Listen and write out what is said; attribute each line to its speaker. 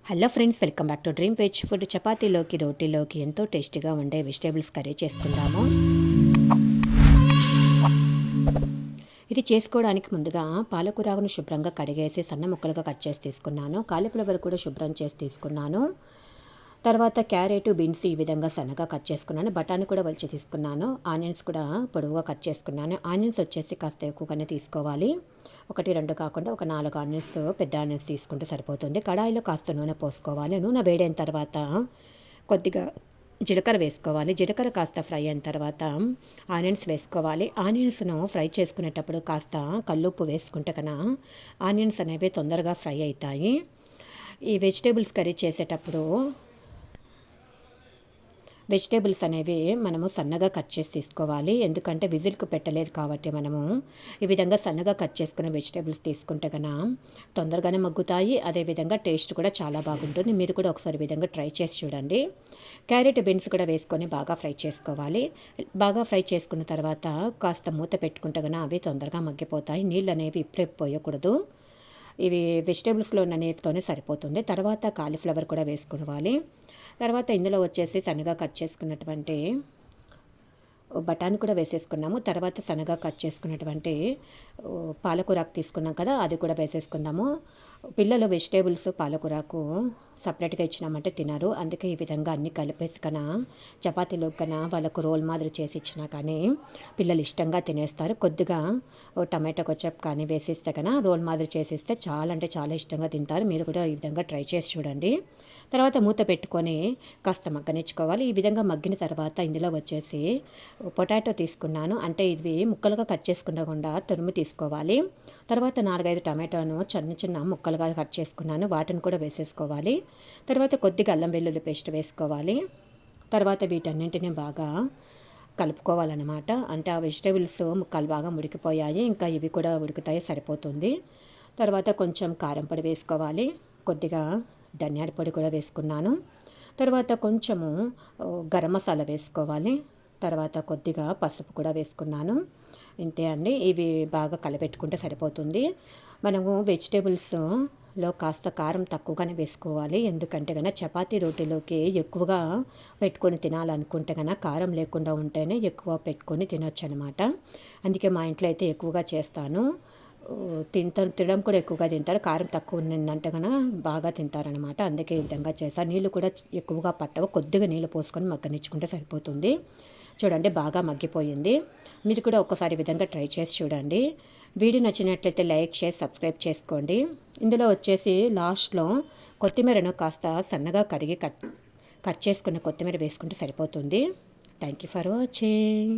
Speaker 1: Hello friends, welcome back to dream veg food. చపాతీలోకి రోటీలోకి ఎంతో టేస్టీగా ఉండే వెజిటేబుల్స్ కర్రీ చేసుకుందాము. ఇది చేసుకోవడానికి ముందుగా పాలకూరను శుభ్రంగా కడిగేసి సన్న ముక్కలుగా కట్ చేసి తీసుకున్నాను. కాలీఫ్లవర్ కూడా శుభ్రం చేసి తీసుకున్నాను. తర్వాత క్యారెట్, బీన్స్ ఈ విధంగా సన్నగా కట్ చేసుకున్నాను. బఠానీ కూడా వలిచి తీసుకున్నాను. ఆనియన్స్ కూడా పొడవుగా కట్ చేసుకున్నాను. ఆనియన్స్ వచ్చేసి కాస్త ఎక్కువగానే తీసుకోవాలి. 1-2 కాకుండా ఒక 4 ఆనియన్స్, పెద్ద ఆనియన్స్ తీసుకుంటే సరిపోతుంది. కడాయిలో కాస్త నూనె పోసుకోవాలి. నూనె వేడైన తర్వాత కొద్దిగా జీలకర్ర వేసుకోవాలి. జీలకర్ర కాస్త ఫ్రై అయిన తర్వాత ఆనియన్స్ వేసుకోవాలి. ఆనియన్స్ను ఫ్రై చేసుకునేటప్పుడు కాస్త కల్లుప్పు వేసుకుంటే కన్నా ఆనియన్స్ అనేవి తొందరగా ఫ్రై అవుతాయి. ఈ వెజిటేబుల్స్ కర్రీ చేసేటప్పుడు వెజిటేబుల్స్ అనేవి మనము సన్నగా కట్ చేసి తీసుకోవాలి. ఎందుకంటే విజిల్కి పెట్టలేదు కాబట్టి మనము ఈ విధంగా సన్నగా కట్ చేసుకున్న వెజిటేబుల్స్ తీసుకుంటే కన్నా తొందరగానే మగ్గుతాయి. అదేవిధంగా టేస్ట్ కూడా చాలా బాగుంటుంది. మీరు కూడా ఒకసారి విధంగా ట్రై చేసి చూడండి. క్యారెట్, బీన్స్ కూడా వేసుకొని బాగా ఫ్రై చేసుకోవాలి. బాగా ఫ్రై చేసుకున్న తర్వాత కాస్త మూత పెట్టుకుంటే కన్నా అవి తొందరగా మగ్గిపోతాయి. నీళ్ళు అనేవి ఇప్పుడే పోయకూడదు. ఇవి వెజిటేబుల్స్లో ఉన్న నీటితోనే సరిపోతుంది. తర్వాత కాలీఫ్లవర్ కూడా వేసుకోవాలి. తర్వాత ఇందులో వచ్చేసి సన్నగా కట్ చేసుకున్నటువంటి బఠానీ కూడా వేసేసుకున్నాము. తర్వాత సన్నగా కట్ చేసుకున్నటువంటి పాలకూరకు తీసుకున్నాం కదా, అది కూడా వేసేసుకుందాము. పిల్లలు వెజిటేబుల్స్ పాలకూరకు సపరేట్గా ఇచ్చినామంటే తినరు. అందుకే ఈ విధంగా అన్నీ కలిపేసి కన్నా చపాతీలో కన్నా వాళ్ళకు రోల్ మాదిరి చేసి ఇచ్చినా కానీ పిల్లలు ఇష్టంగా తినేస్తారు. కొద్దిగా టమాటో కొచ్చప్ కానీ వేసిస్తే కన్నా రోల్ మాదిరి చేసిస్తే చాలా అంటే చాలా ఇష్టంగా తింటారు. మీరు కూడా ఈ విధంగా ట్రై చేసి చూడండి. తర్వాత మూత పెట్టుకొని కాస్త మగ్గనిచ్చుకోవాలి. ఈ విధంగా మగ్గిన తర్వాత ఇందులో వచ్చేసి పొటాటో తీసుకున్నాను. అంటే ఇవి ముక్కలుగా కట్ చేసుకుండా తురుము తీసుకోవాలి. తర్వాత 4-5 టమాటోను చిన్న ముక్కలుగా కట్ చేసుకున్నాను. వాటిని కూడా వేసేసుకోవాలి. తర్వాత కొద్దిగా అల్లం వెల్లుల్లి పేస్ట్ వేసుకోవాలి. తర్వాత వీటన్నింటినీ బాగా కలుపుకోవాలన్నమాట. అంటే ఆ వెజిటేబుల్స్ ముక్కలు బాగా ఉడికిపోయాయి. ఇంకా ఇవి కూడా ఉడుకుతాయి, సరిపోతుంది. తర్వాత కొంచెం కారం పొడి వేసుకోవాలి. కొద్దిగా ధనియాల పొడి కూడా వేసుకున్నాను. తర్వాత కొంచెము గరం మసాలా వేసుకోవాలి. తర్వాత కొద్దిగా పసుపు కూడా వేసుకున్నాను. ఇంతే అండి. ఇవి బాగా కలపెట్టుకుంటే సరిపోతుంది. మనము వెజిటేబుల్స్లో కాస్త కారం తక్కువగానే వేసుకోవాలి. ఎందుకంటే కన్నా చపాతీ రోటీలోకి ఎక్కువగా పెట్టుకొని తినాలనుకుంటే కన్నా కారం లేకుండా ఉంటేనే ఎక్కువ పెట్టుకొని తినొచ్చు అనమాట. అందుకే మా ఇంట్లో అయితే ఎక్కువగా చేస్తాను. తినడం కూడా ఎక్కువగా తింటారు. కారం తక్కువ ఉందంటే కన్నా బాగా తింటారనమాట. అందుకే ఈ విధంగా చేస్తారు. నీళ్ళు కూడా ఎక్కువగా పట్టవు. కొద్దిగా నీళ్ళు పోసుకొని మగ్గనిచ్చుకుంటే సరిపోతుంది. చూడండి, బాగా మగ్గిపోయింది. మీరు కూడా ఒక్కసారి విధంగా ట్రై చేసి చూడండి. వీడియో నచ్చినట్లయితే లైక్, షేర్, సబ్స్క్రైబ్ చేసుకోండి. ఇందులో వచ్చేసి లాస్ట్లో కొత్తిమీరను కాస్త సన్నగా కట్ చేసుకున్న కొత్తిమీర వేసుకుంటే సరిపోతుంది. Thank you for watching.